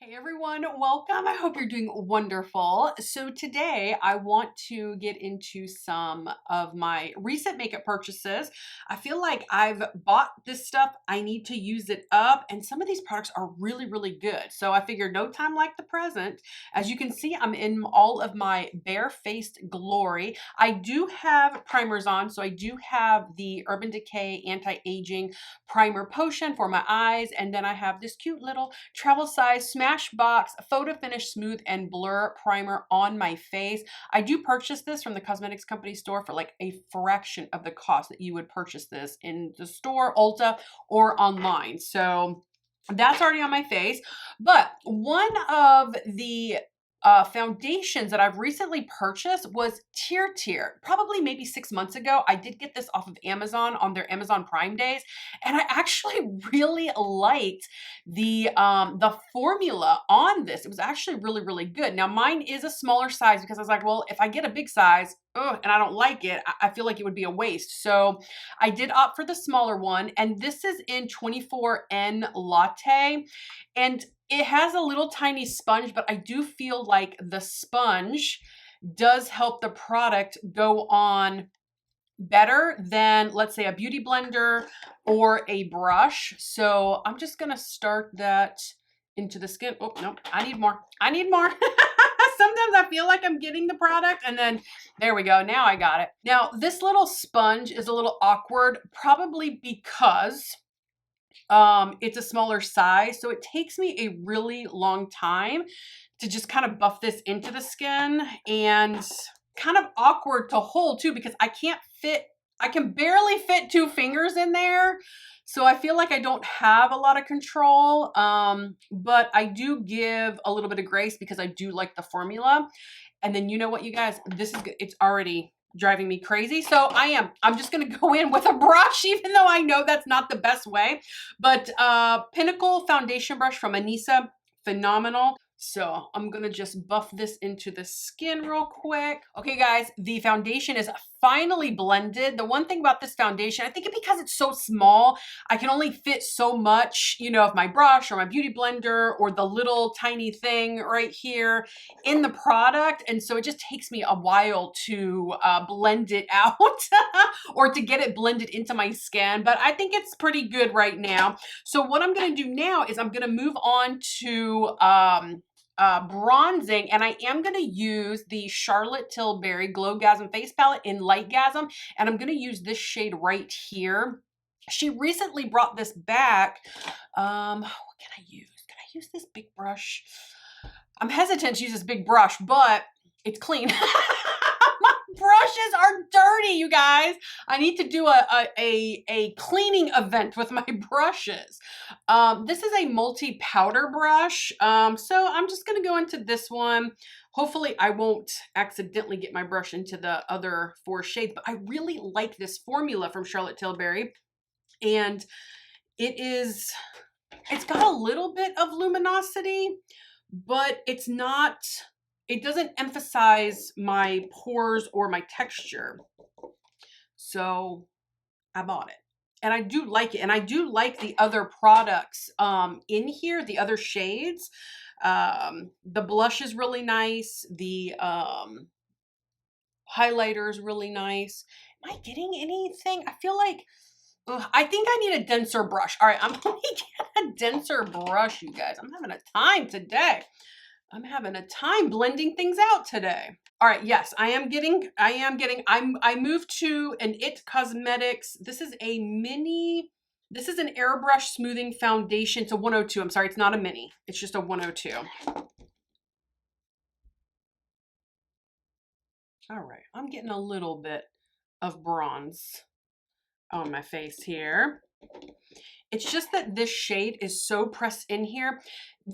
Hey everyone, welcome. I hope you're doing wonderful. So today I want to get into some of my recent makeup purchases. I feel like I've bought this stuff, I need to use it up, and some of these products are really good. So I figured no time like the present. As you can see, I'm in all of my bare-faced glory. I do have primers on, so I do have the Urban Decay Anti-Aging Primer Potion for my eyes, and then I have this cute little travel size Smashbox Photo Finish Smooth and Blur Primer on my face. I do purchase this from the cosmetics company store for like a fraction of the cost that you would purchase this in the store, Ulta, or online. So that's already on my face. But one of the foundations that I've recently purchased was Tier. Probably maybe 6 months ago. I did get this off of Amazon on their Amazon Prime days, and I actually really liked the formula on this. It was actually really good. Now mine is a smaller size because I was like, well, if I get a big size, and I don't like it, I feel like it would be a waste. So I did opt for the smaller one, and this is in 24N Latte, and it has a little tiny sponge, but I do feel like the sponge does help the product go on better than, let's say, a beauty blender or a brush. So I'm just gonna start that into the skin. Oh, no, I need more. I need more. Sometimes I feel like I'm getting the product and then there we go. Now I got it. Now this little sponge is a little awkward, probably because it's a smaller size. So it takes me a really long time to just kind of buff this into the skin, and kind of awkward to hold too because I can barely fit 2 fingers in there. So I feel like I don't have a lot of control, but I do give a little bit of grace because I do like the formula. And then you know what, you guys, this is good. It's already driving me crazy. So I'm just going to go in with a brush, even though I know that's not the best way. But Pinnacle foundation brush from Anissa, phenomenal. So I'm going to just buff this into the skin real quick. Okay, guys, the foundation is finally blended. The one thing about this foundation, I think because it's so small, I can only fit so much, of my brush or my beauty blender or the little tiny thing right here in the product. And so it just takes me a while to blend it out or to get it blended into my skin. But I think it's pretty good right now. So what I'm going to do now is I'm going to move on to bronzing, and I am going to use the Charlotte Tilbury Glowgasm Face Palette in Lightgasm, and I'm going to use this shade right here. She recently brought this back. What can I use? Can I use this big brush? I'm hesitant to use this big brush, but it's clean. My brushes are dirty, you guys. I need to do a cleaning event with my brushes. This is a multi-powder brush, so I'm just going to go into this one. Hopefully I won't accidentally get my brush into the other 4 shades, but I really like this formula from Charlotte Tilbury, and it's got a little bit of luminosity, but it doesn't emphasize my pores or my texture. So I bought it. And I do like it. And I do like the other products in here, the other shades. The blush is really nice. The highlighter is really nice. Am I getting anything? I feel like, I think I need a denser brush. All right, I'm going to get a denser brush, you guys. I'm having a time today. I'm having a time blending things out today. All right, yes, I moved to an IT Cosmetics. This is an airbrush smoothing foundation. It's a 102. I'm sorry, it's not a mini. It's just a 102. All right, I'm getting a little bit of bronze on my face here. It's just that this shade is so pressed in here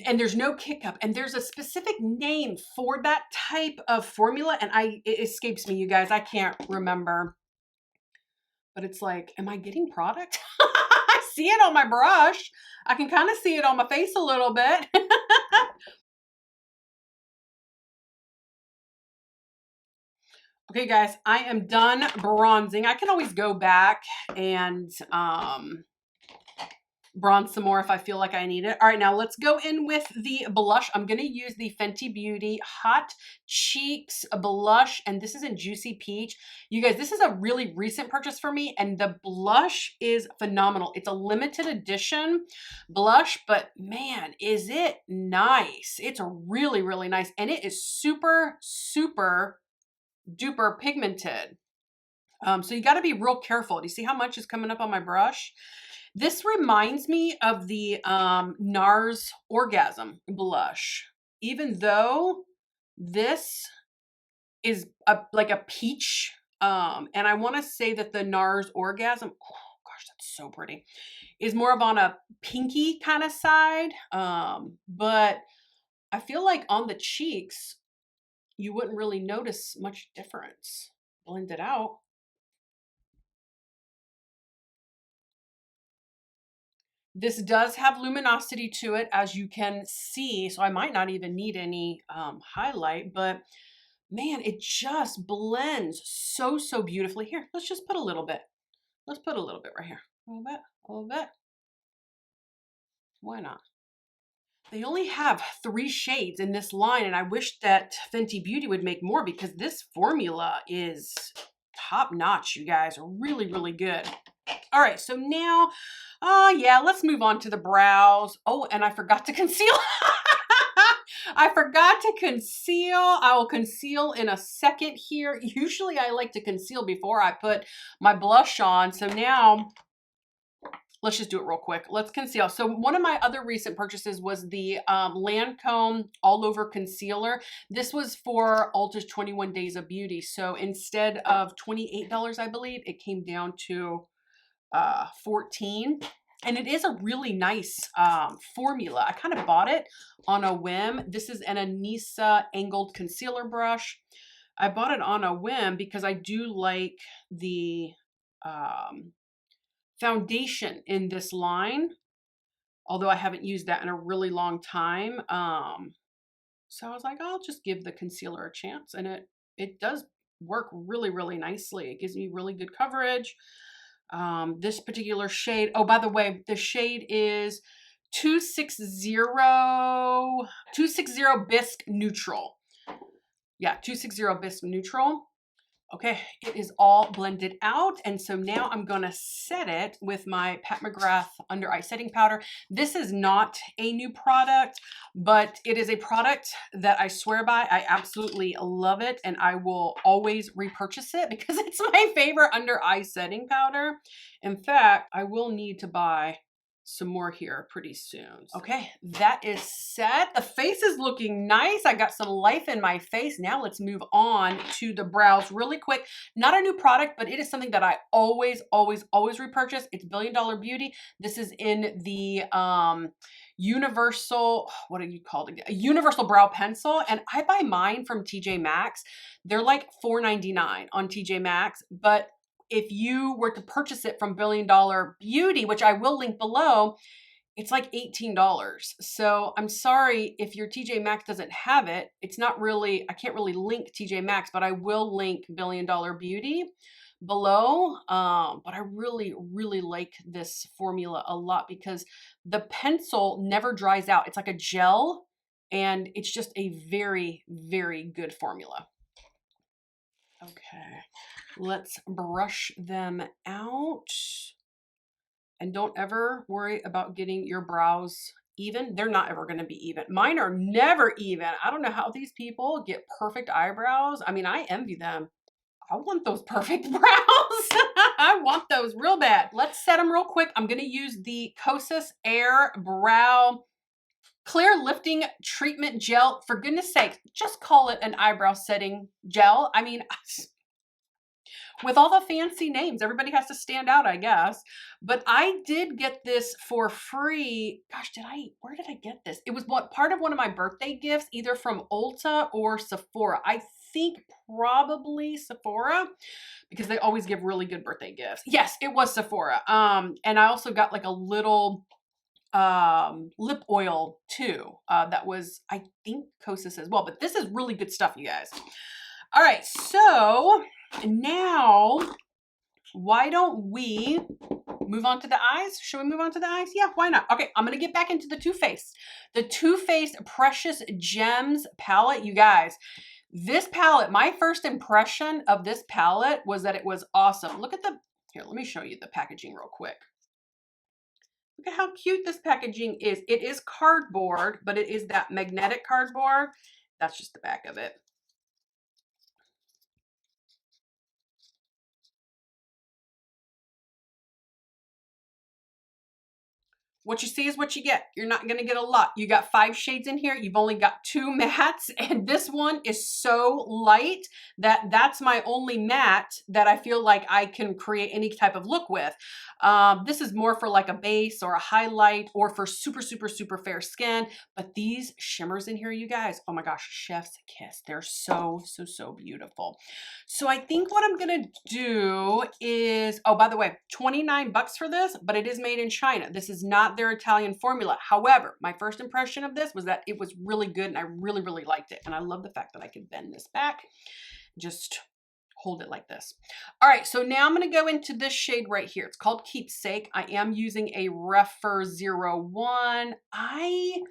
and there's no kick up, and there's a specific name for that type of formula, and it escapes me, you guys. I can't remember, but it's like, am I getting product? I see it on my brush. I can kind of see it on my face a little bit. Okay, guys, I am done bronzing. I can always go back and bronze some more if I feel like I need it. All right, now let's go in with the blush. I'm going to use the Fenty Beauty Hot Cheeks blush, and this is in Juicy Peach. You guys, this is a really recent purchase for me, and the blush is phenomenal. It's a limited edition blush, but man, is it nice. It's really, really nice, and it is super, super duper pigmented. So you got to be real careful. Do you see how much is coming up on my brush? This reminds me of the NARS Orgasm blush, even though this is like a peach. And I want to say that the NARS Orgasm, oh gosh, that's so pretty, is more of on a pinky kind of side. But I feel like on the cheeks, you wouldn't really notice much difference. Blend it out. This does have luminosity to it, as you can see, so I might not even need any highlight, but man, it just blends so, so beautifully. Here, let's just put a little bit. Let's put a little bit right here. A little bit, a little bit. Why not? They only have 3 shades in this line, and I wish that Fenty Beauty would make more because this formula is top notch, you guys. Really, really good. All right, so now, yeah, let's move on to the brows. Oh, and I forgot to conceal. I forgot to conceal. I will conceal in a second here. Usually I like to conceal before I put my blush on. So now, let's just do it real quick. Let's conceal. So one of my other recent purchases was the Lancome All Over Concealer. This was for Ulta's 21 Days of Beauty. So instead of $28, I believe, it came down to $14. And it is a really nice formula. I kind of bought it on a whim. This is an Anissa angled concealer brush. I bought it on a whim because I do like the foundation in this line, although I haven't used that in a really long time. So I was like, I'll just give the concealer a chance, and it does work really, really nicely. It gives me really good coverage. This particular shade, oh, by the way, the shade is 260 Bisque Neutral. Yeah, 260 Bisque Neutral. Okay, it is all blended out. And so now I'm going to set it with my Pat McGrath Under Eye Setting Powder. This is not a new product, but it is a product that I swear by. I absolutely love it, and I will always repurchase it because it's my favorite under eye setting powder. In fact, I will need to buy some more here pretty soon. Okay, that is set. The face is looking nice. I got some life in my face. Now let's move on to the brows really quick. Not a new product, but it is something that I always, always, always repurchase. It's Billion Dollar Beauty. This is in the universal, what are you called again? A universal brow pencil. And I buy mine from TJ Maxx. They're like $4.99 on TJ Maxx, but if you were to purchase it from Billion Dollar Beauty, which I will link below, it's like $18. So I'm sorry if your TJ Maxx doesn't have it. It's not really, I can't really link TJ Maxx, but I will link Billion Dollar Beauty below. But I really, really like this formula a lot because the pencil never dries out. It's like a gel, and it's just a very, very good formula. Okay, let's brush them out. And don't ever worry about getting your brows even. They're not ever going to be even. Mine are never even. I don't know how these people get perfect eyebrows. I mean, I envy them. I want those perfect brows. I want those real bad. Let's set them real quick. I'm going to use the Kosas Air Brow Clear Lifting Treatment Gel. For goodness sake, just call it an eyebrow setting gel. I mean, with all the fancy names, everybody has to stand out, I guess. But I did get this for free. Gosh, where did I get this? It was part of one of my birthday gifts, either from Ulta or Sephora. I think probably Sephora, because they always give really good birthday gifts. Yes, it was Sephora. And I also got like a little lip oil too. That was, I think, Kosas as well. But this is really good stuff, you guys. All right, so now why don't we move on to the eyes? Should we move on to the eyes? Yeah, why not? Okay, I'm gonna get back into the Too Faced. The Too Faced Precious Gems palette. You guys, this palette, my first impression of this palette was that it was awesome. Look at the, here, let me show you the packaging real quick. Look at how cute this packaging is. It is cardboard, but it is that magnetic cardboard. That's just the back of it. What you see is what you get. You're not going to get a lot. You got 5 shades in here. You've only got 2 mattes, and this one is so light that that's my only matte that I feel like I can create any type of look with. This is more for like a base or a highlight or for super, super, super fair skin. But these shimmers in here, you guys, oh my gosh, chef's kiss. They're so, so, so beautiful. So I think what I'm going to do is, oh, by the way, 29 bucks for this, but it is made in China. This is not their Italian formula. However, my first impression of this was that it was really good and I really, really liked it. And I love the fact that I could bend this back, just hold it like this. All right, so now I'm gonna go into this shade right here. It's called Keepsake. I am using a Refer 01. I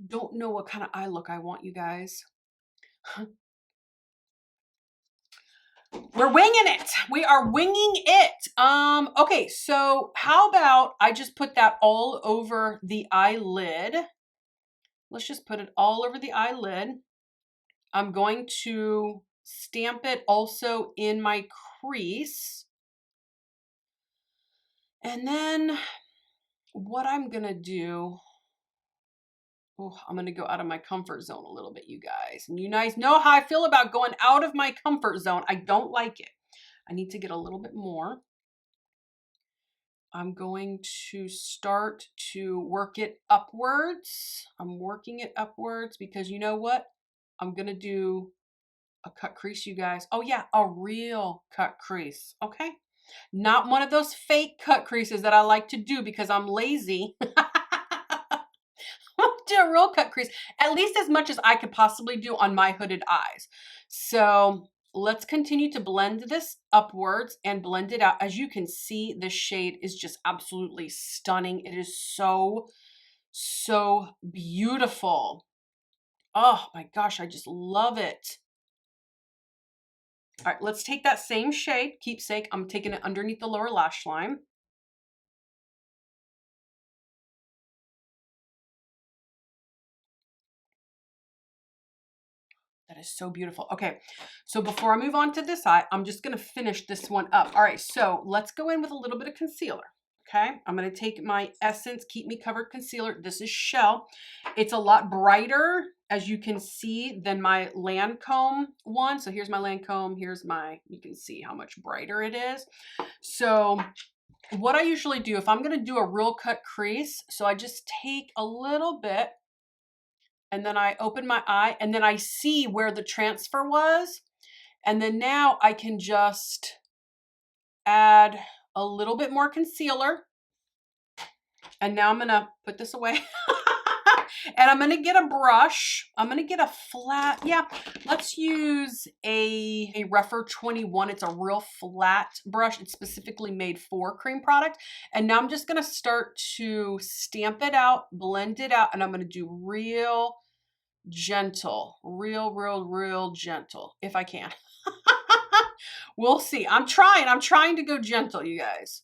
don't know what kind of eye look I want, you guys. We're winging it. We are winging it. Okay, so how about I just put that all over the eyelid. Let's just put it all over the eyelid. I'm going to stamp it also in my crease. And then what I'm gonna do, oh, I'm gonna go out of my comfort zone a little bit, you guys. And you guys know how I feel about going out of my comfort zone. I don't like it. I need to get a little bit more. I'm going to start to work it upwards. I'm working it upwards because you know what? I'm gonna do a cut crease, you guys. Oh yeah, a real cut crease, okay? Not one of those fake cut creases that I like to do because I'm lazy. I'll do a real cut crease, at least as much as I could possibly do on my hooded eyes. So let's continue to blend this upwards and blend it out. As you can see, this shade is just absolutely stunning. It is so, so beautiful. Oh my gosh, I just love it. All right, let's take that same shade, Keepsake. I'm taking it underneath the lower lash line. That is so beautiful. Okay, so before I move on to this eye, I'm just gonna finish this one up. All right, so let's go in with a little bit of concealer. Okay, I'm gonna take my Essence Keep Me Covered Concealer. This is Shell. It's a lot brighter, as you can see, than my Lancome one. So here's my Lancome, here's my, you can see how much brighter it is. So what I usually do, if I'm gonna do a real cut crease, so I just take a little bit and then I open my eye and then I see where the transfer was. And then now I can just add a little bit more concealer. And now I'm gonna put this away. And I'm gonna get a brush. I'm gonna get a flat, yeah, let's use a Refer 21. It's a real flat brush. It's specifically made for cream product. And now I'm just gonna start to stamp it out, blend it out, and I'm gonna do real gentle, real gentle, if I can. We'll see. I'm trying to go gentle, you guys.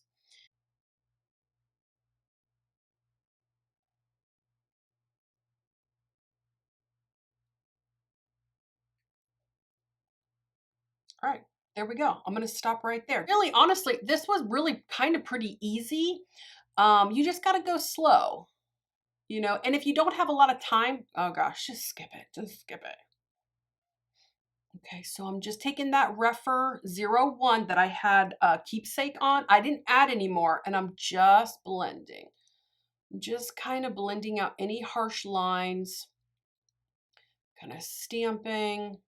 All right, there we go. I'm gonna stop right there. Really, honestly, this was really kind of pretty easy. You just gotta go slow, you know, and if you don't have a lot of time, oh gosh, just skip it, just skip it. Okay, so I'm just taking that Refer 01 that I had Keepsake on. I didn't add any more, and I'm just blending. Just kind of blending out any harsh lines, kind of stamping.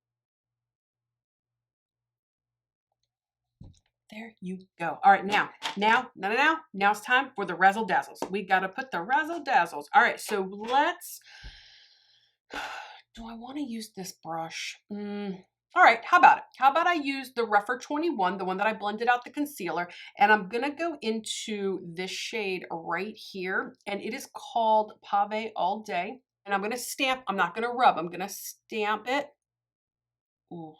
There you go. All right, now it's time for the razzle dazzles. We got to put the razzle dazzles. All right, so let's, do I want to use this brush? All right, how about it? How about I use the Rephr 21, the one that I blended out the concealer, and I'm gonna go into this shade right here, and it is called Pave All Day. And I'm gonna stamp, I'm not gonna rub, I'm gonna stamp it. Ooh,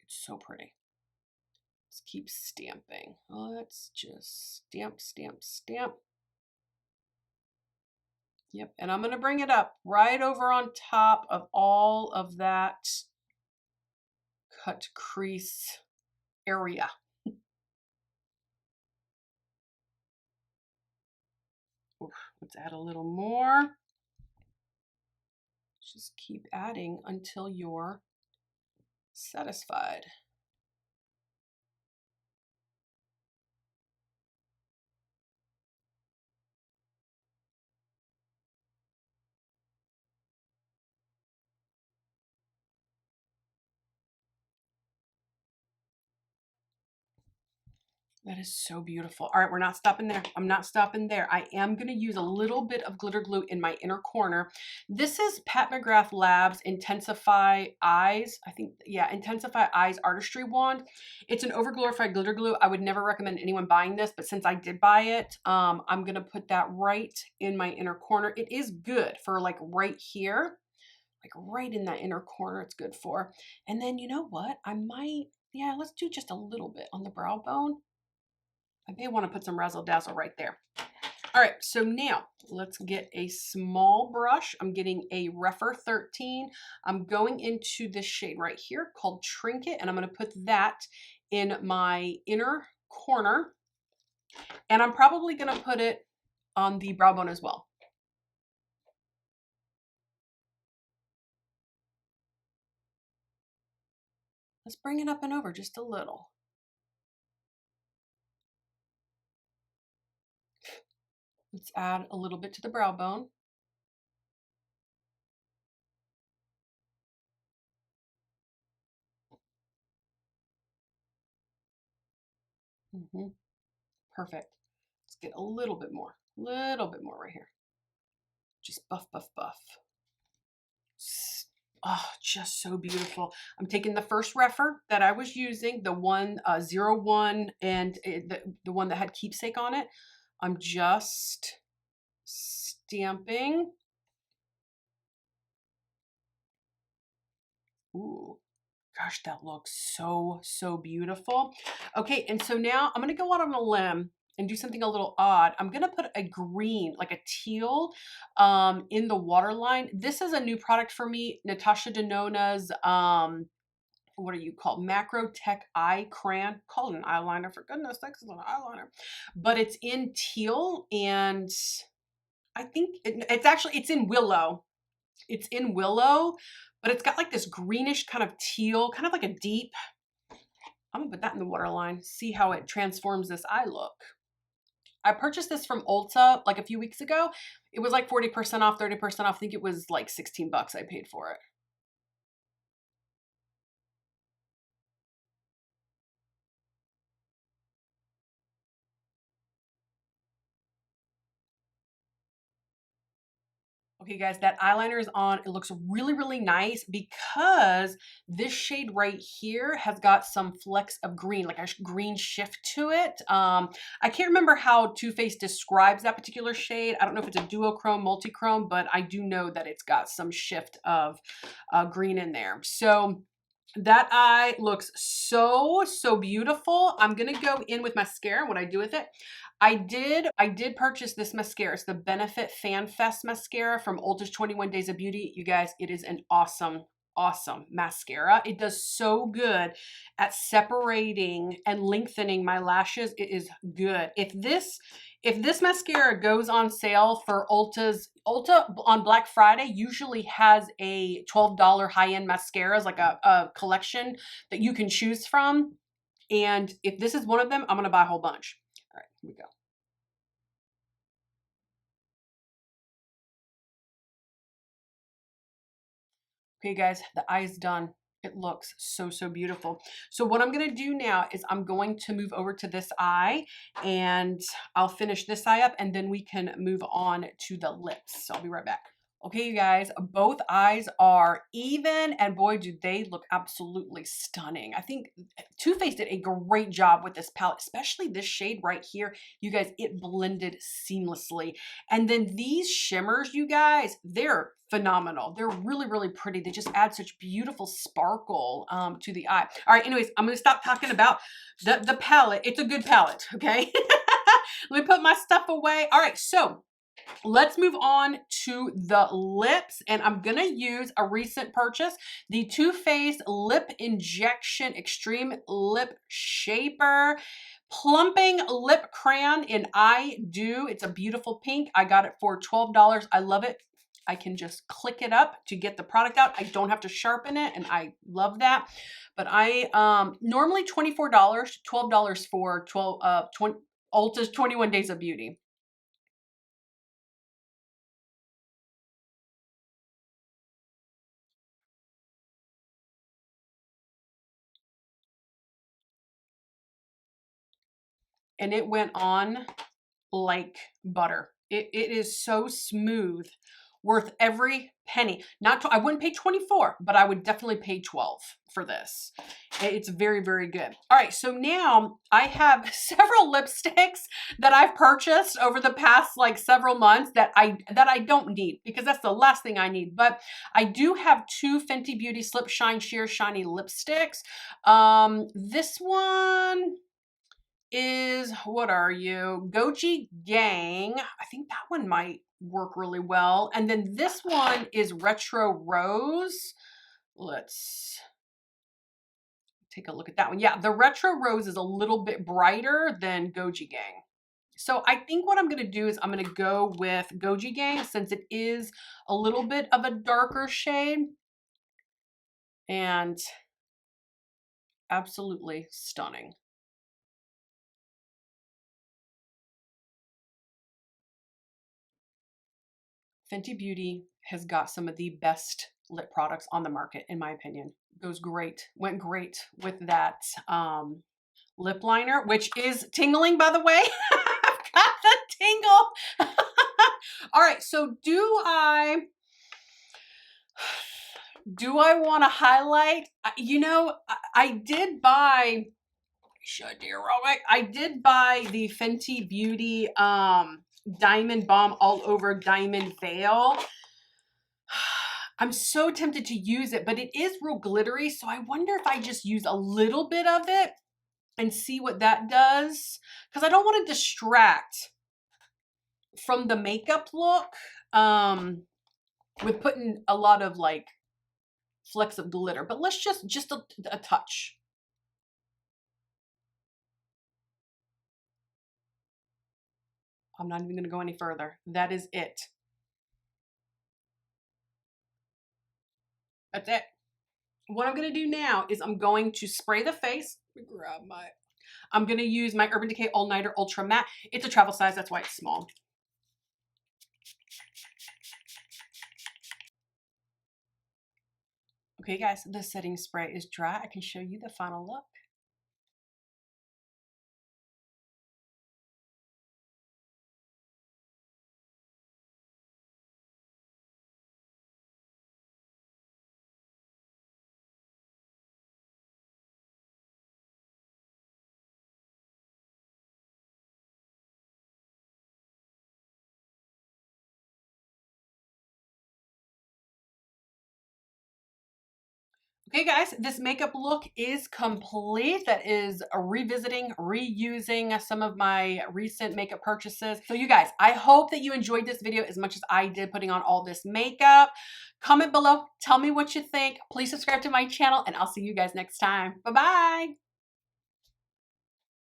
it's so pretty. Let's keep stamping. Let's just stamp, stamp, stamp. Yep, and I'm gonna bring it up right over on top of all of that cut crease area. Oof, let's add a little more. Just keep adding until you're satisfied. That is so beautiful. All right, we're not stopping there. I'm not stopping there. I am going to use a little bit of glitter glue in my inner corner. This is Pat McGrath Labs Intensify Eyes. I think, yeah, Intensify Eyes Artistry Wand. It's an overglorified glitter glue. I would never recommend anyone buying this, but since I did buy it, I'm going to put that right in my inner corner. It is good for like right here, like right in that inner corner. It's good for. And then you know what? I might, yeah, let's do just a little bit on the brow bone. I may want to put some razzle dazzle right there. All right, so now let's get a small brush. I'm getting a Rephr 13. I'm going into this shade right here called Trinket, and I'm going to put that in my inner corner. And I'm probably going to put it on the brow bone as well. Let's bring it up and over just a little. Let's add a little bit to the brow bone. Perfect. Let's get a little bit more right here. Just buff, buff, buff. Oh, just so beautiful. I'm taking the first Rephr that I was using, the one 01, and the one that had keepsake on it. I'm just stamping. Ooh, gosh, that looks so, so beautiful. Okay, and so now I'm gonna go out on a limb and do something a little odd. I'm gonna put a green, like a teal, in the waterline. This is a new product for me, Natasha Denona's, what are you called? Macro Tech Eye Crayon. Called an eyeliner, for goodness sakes, it's an eyeliner. But it's in teal, and I think it's in willow. It's in willow, but it's got like this greenish kind of teal, kind of like a deep. I'm gonna put that in the waterline, see how it transforms this eye look. I purchased this from Ulta like a few weeks ago. It was like 40% off, 30% off. I think it was like 16 bucks I paid for it. Okay, guys, that eyeliner is on. It looks really, really nice because this shade right here has got some flecks of green, like a green shift to it. I can't remember how Too Faced describes that particular shade. I don't know if it's a duochrome, multichrome, but I do know that it's got some shift of green in there. So that eye looks so, so beautiful. I'm going to go in with mascara. What I do with it, I did purchase this mascara. It's the Benefit Fan Fest mascara from Ulta's 21 Days of Beauty. You guys, it is an awesome, awesome mascara. It does so good at separating and lengthening my lashes. It is good. If this mascara goes on sale for Ulta on Black Friday usually has a $12 high-end mascaras, like a collection that you can choose from. And if this is one of them, I'm going to buy a whole bunch. All right, here we go. Okay, guys, the eye is done. It looks so, so beautiful. So what I'm going to do now is I'm going to move over to this eye, and I'll finish this eye up, and then we can move on to the lips. So I'll be right back. Okay, you guys, both eyes are even, and boy, do they look absolutely stunning. I think Too Faced did a great job with this palette, especially this shade right here. You guys, it blended seamlessly. And then these shimmers, you guys, they're phenomenal. They're really, really pretty. They just add such beautiful sparkle to the eye. All right, anyways, I'm going to stop talking about the palette. It's a good palette, okay? Let me put my stuff away. All right, so let's move on to the lips, and I'm gonna use a recent purchase, the Too Faced Lip Injection Extreme Lip Shaper Plumping Lip Crayon in I Do. It's a beautiful pink. I got it for $12. I love it. I can just click it up to get the product out. I don't have to sharpen it, and I love that. But I normally $24, $12 for 20 Ulta's 21 Days of Beauty. And it went on like butter. It is so smooth, worth every penny. I wouldn't pay 24, but I would definitely pay 12 for this. It's very, very good. All right, so now I have several lipsticks that I've purchased over the past like several months that I don't need, because that's the last thing I need. But I do have two Fenty Beauty Slip Shine Sheer Shiny lipsticks. This one is, what are you? Goji Gang. I think that one might work really well. And then this one is Retro Rose. Let's take a look at that one. Yeah, the Retro Rose is a little bit brighter than Goji Gang. So I think what I'm going to do is I'm going to go with Goji Gang, since it is a little bit of a darker shade. And absolutely stunning. Fenty Beauty has got some of the best lip products on the market, in my opinion. Goes great, went great with that lip liner, which is tingling, by the way. I've got the tingle. All right, so do I want to highlight? You know, I did buy, I did buy the Fenty Beauty Diamond Balm All Over Diamond Veil. I'm so tempted to use it, but it is real glittery, so I wonder if I just use a little bit of it and see what that does, because I don't want to distract from the makeup look with putting a lot of like flecks of glitter. But let's just a touch. I'm not even going to go any further. That is it. That's it. What I'm going to do now is I'm going to spray the face. I'm going to use my Urban Decay All Nighter Ultra Matte. It's a travel size, that's why it's small. Okay, guys, the setting spray is dry. I can show you the final look. Okay, guys, this makeup look is complete. That is revisiting, reusing some of my recent makeup purchases. So you guys, I hope that you enjoyed this video as much as I did putting on all this makeup. Comment below, tell me what you think. Please subscribe to my channel, and I'll see you guys next time. Bye-bye.